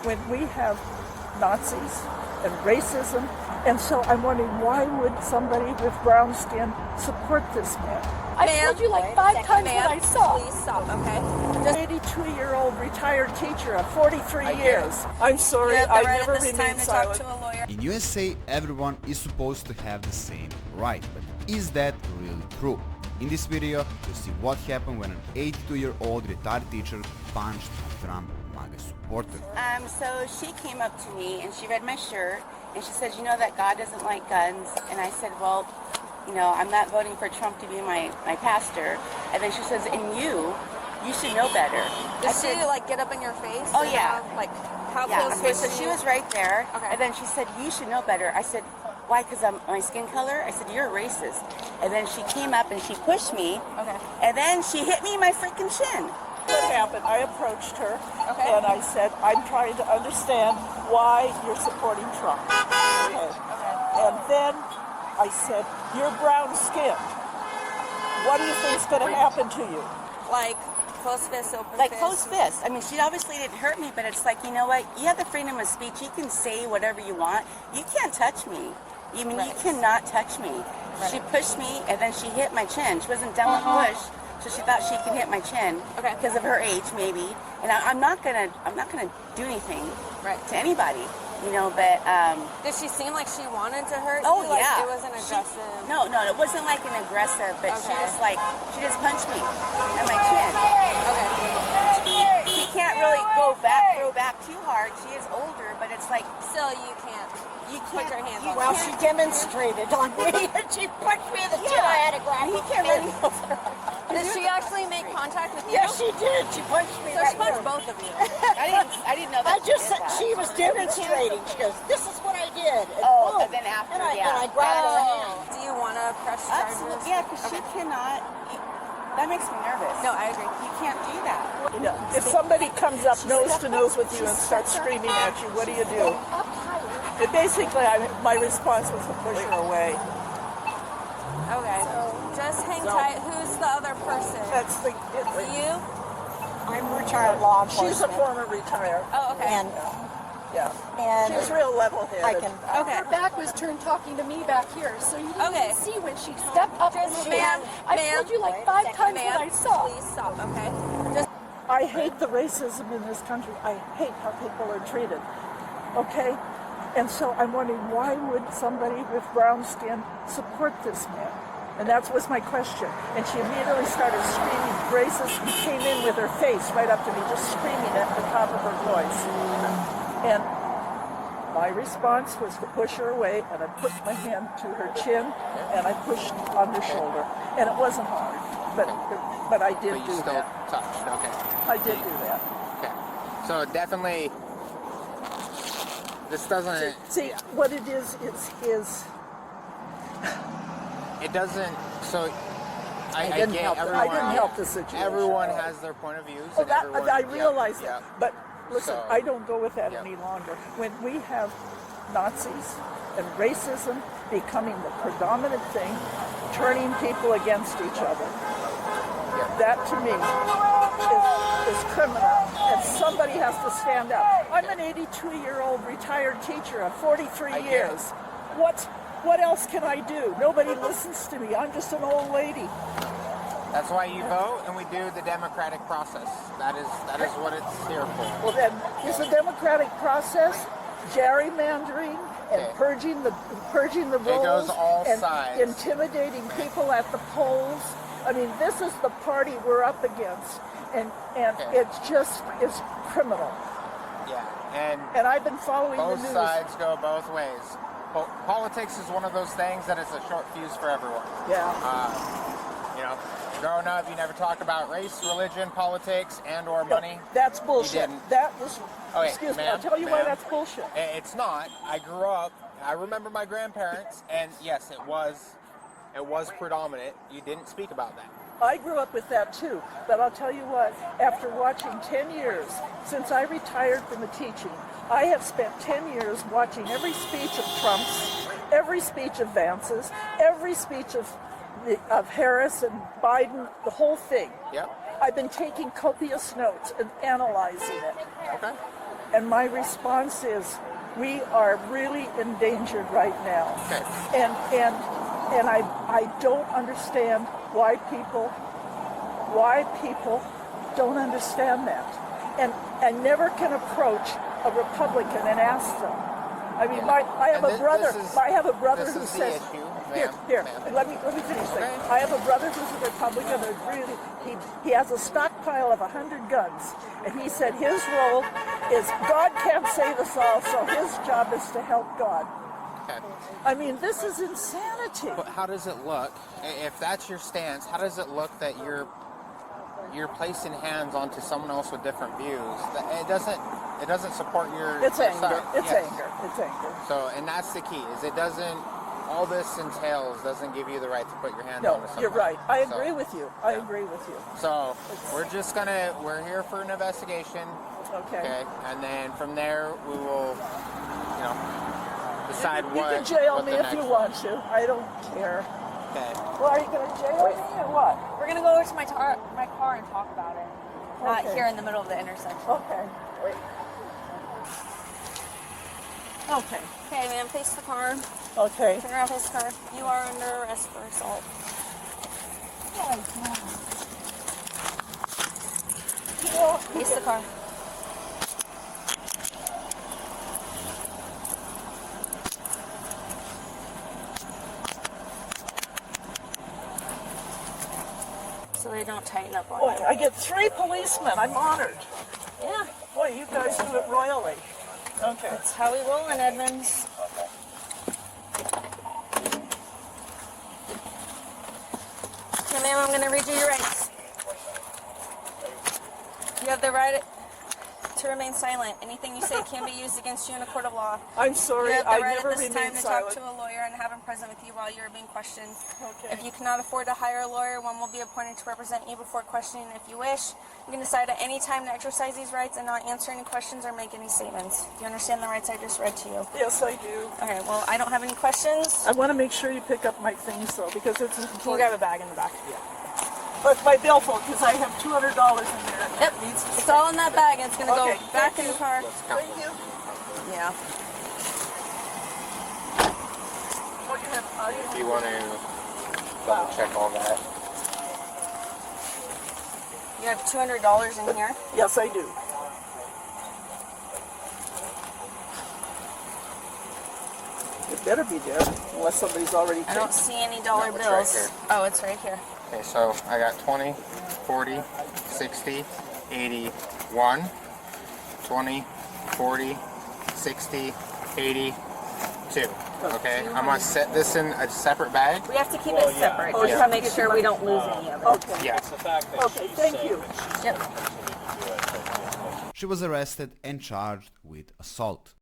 when we have Nazis and racism, and so I'm wondering, why would somebody with brown skin support this man? I told you like 5 times what I saw. Please stop, okay? Just 82-year-old retired teacher of 43 years. I'm sorry, I never remained silent. In USA, everyone is supposed to have the same right, but is that really true? In this video, you'll see what happened when an 82-year-old retired teacher punched a Trump MAGA supporter. So she came up to me and she read my shirt and she said, you know that God doesn't like guns? And I said, well, you know, I'm not voting for Trump to be my pastor. And then she says, and you should know better. Did she like get up in your face? Oh yeah. Like how yeah. close Okay, was so she was right there. Okay. And then she said, you should know better. I said, why? Because I'm my skin color? I said, you're a racist. And then she came up and she pushed me. Okay. And then she hit me in my freaking chin. What happened? I approached her and I said, I'm trying to understand why you're supporting Trump. Okay. And then I said, you're brown skin. What do you think is going to happen to you? Like close fist, open Like fist. close fist. I mean, she obviously didn't hurt me, but it's like, you know what? You have the freedom of speech. You can say whatever you want. You can't touch me. I mean, you cannot touch me. Right. She pushed me, and then she hit my chin. She wasn't done with push, so she thought she could hit my chin because of her age, maybe. And I'm not gonna do anything to anybody, you know. But did she seem like she wanted to hurt oh you? Like, yeah, it wasn't aggressive. No, it wasn't like an aggressive, but she was like, she just punched me at my chin. She can't really throw back too hard. She is older, but it's like still you can't. You can't put your hands on well, she demonstrated on me and she punched me in the chin. I had to grab he can't really over. Did she actually make contact with you? Yes, she did. She punched me. So she punched both of you. I didn't know that. I just said she was demonstrating. She goes, "This is what I did." And and then after, and I grabbed her hand. Do you want to press charges? Absolutely, yeah, because she cannot. That makes me nervous. No, I agree. You can't do that. You know, if somebody comes up nose to nose with you and starts screaming at you, what do you do? And basically, my response was to push her away. Okay. Just hang tight. Who's the other person? That's the you? I'm retired law enforcement. She's a former retired. Oh, okay. And yeah, she's real level-headed. I can. Okay. Her back was turned talking to me back here, so you didn't even see when she stepped up and I told you like 5 times what I saw. Please stop, okay? I hate the racism in this country. I hate how people are treated. Okay? And so I'm wondering, why would somebody with brown skin support this man? And that was my question. And she immediately started screaming racist and came in with her face right up to me, just screaming at the top of her voice. And my response was to push her away, and I put my hand to her chin, and I pushed on her shoulder. And it wasn't hard, but I did do still that. touched, okay. I did do that. Okay. So definitely, this doesn't... See, what it is it doesn't, so... I didn't get help everyone, I didn't help the situation. Everyone has their point of views. Oh, and that, everyone, I realize that. But listen, So- I don't go with that any longer. When we have Nazis and racism becoming the predominant thing, turning people against each other, that to me is criminal, and somebody has to stand up. I'm an 82-year-old retired teacher of 43 years. What else can I do? Nobody listens to me. I'm just an old lady. That's why you vote, and we do the democratic process. That is what it's here for. Well, then, is the democratic process gerrymandering and purging the rolls goes all and sides. intimidating people at the polls? I mean, this is the party we're up against, and it's criminal. Yeah, And I've been following the both news. sides go both ways. Politics is one of those things that is a short fuse for everyone. Yeah. You know, growing up, you never talked about race, religion, politics, and/or money. That's bullshit. didn't. That was. Okay, excuse me. ma'am, I'll tell you why ma'am. that's bullshit. It's not. I grew up. I remember my grandparents, and yes, it was predominant. You didn't speak about that. I grew up with that too, but I'll tell you what, after watching 10 years, since I retired from the teaching, I have spent 10 years watching every speech of Trump's, every speech of Vance's, every speech of Harris and Biden, the whole thing. Yep. I've been taking copious notes and analyzing it. Okay. And my response is, we are really endangered right now. Okay. And I don't understand why people don't understand that. And I never can approach a Republican and ask them. I mean, I have a brother who says, here, let me finish this. I have a brother who's a Republican who really, he has a stockpile of 100 guns. And he said his role is, God can't save us all, so his job is to help God. Okay. I mean, this is insanity. But how does it look, if that's your stance, how does it look that you're placing hands onto someone else with different views? It doesn't support your It's anger. side. It's Yes. anger. It's anger. So, and that's the key, is it doesn't, all this entails doesn't give you the right to put your hands No, onto someone. you're right. I So, agree with you. I yeah. agree with you. So, we're here for an investigation. Okay. And then from there, we will, decide You what. can jail what me the if you next- want to. I don't care. Okay. Well, are you going to jail me or what? We're gonna go over to my car and talk about it. Not Okay. here in the middle of the intersection. Okay. Okay. Okay, ma'am, face the car. Okay. Turn around, face the car. You are under arrest for assault. Face the car. So they don't tighten up on Boy, it. I get 3 policemen. I'm honored. Yeah, Boy, you guys do it royally. Okay. that's how we roll in Edmonds. Okay, ma'am, I'm going to read you your rights. You have the right to remain silent. Anything you say can be used against you in a court of law. I'm You sorry. have the I right never at this time remain to silent. talk to a lawyer and have him present with you while you are being questioned. Okay. If you cannot afford to hire a lawyer, one will be appointed to represent you before questioning if you wish. You can decide at any time to exercise these rights and not answer any questions or make any statements. Do you understand the rights I just read to you? Yes, I do. Okay, well, I don't have any questions. I want to make sure you pick up my things, though, because it's Can you important. grab a bag in the back? But my billfold, because I have $200 in there. Yep, It needs to it's stay. all in that bag and it's going to Okay, go back thank in the car. Thank you. Yeah. What you have? If you want to double check all that. You have $200 in here. Yes, I do. It better be there, unless somebody's already I taken don't see any dollar No, it's right bills. here. Oh, it's right here. Okay, so I got 20, 40, 60, 81, 20, 40, 60, 82. Okay, I'm gonna set this in a separate bag. We have to keep it separate Oh, just yeah. to make sure we don't lose any of it. Okay. Yeah. Okay, thank you. Yep. She was arrested and charged with assault.